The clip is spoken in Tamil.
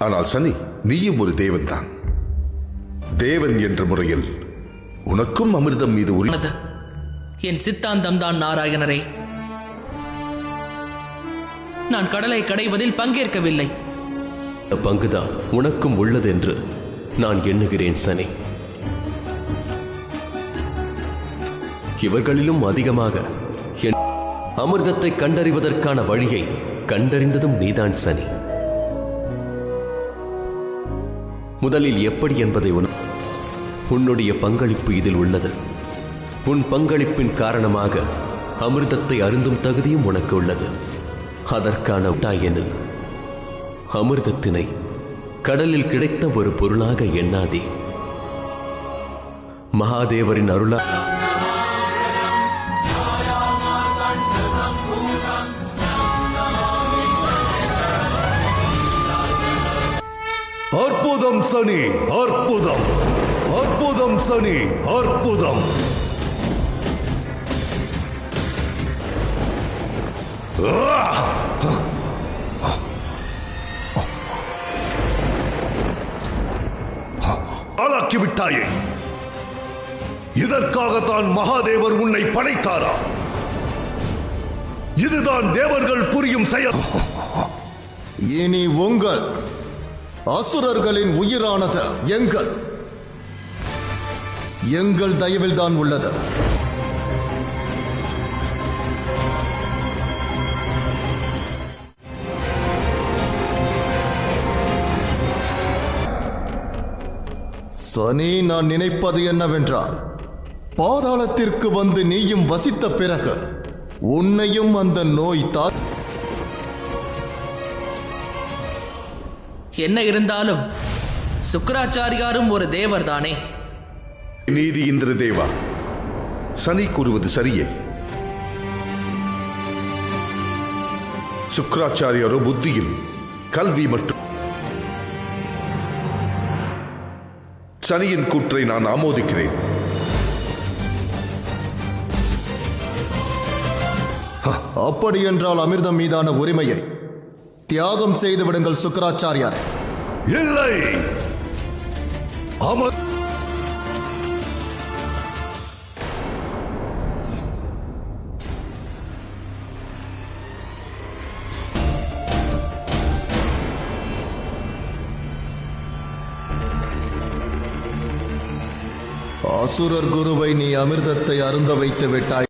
ஆனால் சனி, நீயும் ஒரு தேவன்தான். தேவன் என்ற முறையில் உனக்கும் அமிர்தம் மீது உரிமை. என் சித்தாந்தம் தான் நாராயணரே. நான் கடலை கடைவதில் பங்கேற்கவில்லை. பங்குதான் உனக்கும் உள்ளது என்று நான் எண்ணுகிறேன் சனி. இவர்களிலும் அதிகமாக என் அமிர்தத்தை கண்டறிவதற்கான வழியை கண்டறிந்ததும் நீதான் சனி. முதலில் எப்படி என்பதை உன்னுடைய பங்களிப்பு இதில் உள்ளது. உன் பங்களிப்பின் காரணமாக அமிர்தத்தை அருந்தும் தகுதியும் உனக்கு உள்ளது. அதற்கான எண்ணில் அமிர்தத்தினை கடலில் கிடைத்த ஒரு பொருளாக எண்ணாதே. மகாதேவரின் அருளா அற்புதம் சனி, அற்புதம், அற்புதம் சனி, அற்புதம். ஆளாக்கிவிட்டாயே. இதற்காகத்தான் மகாதேவர் உன்னை படைத்தாரா? இதுதான் தேவர்கள் புரியும் செயல். இனி உங்கள் அசுரர்களின் உயிரானது எங்கள் தயவில்தான் உள்ளது. சனி, நான் நினைப்பது என்னவென்றால், பாதாளத்திற்கு வந்து நீயும் வசித்த பிறகு உன்னையும் அந்த நோய் என்ன இருந்தாலும் சுக்கராச்சாரியாரும் ஒரு தேவர் தானே. நீதி இந்திர தேவா, சனி கூறுவது சரியே. சுக்கராச்சாரியாரோ புத்தியில் கல்வி மற்றும் சனியின் கூற்றை நான் ஆமோதிக்கிறேன். அப்படி என்றால் அமிர்தம் மீதான உரிமையை தியாகம் செய்து விடுங்கள் சுக்கராச்சாரியார். இல்லை, அசுரர் குருவை நீ அமிர்தத்தை அருந்த வைத்து விட்டாய்.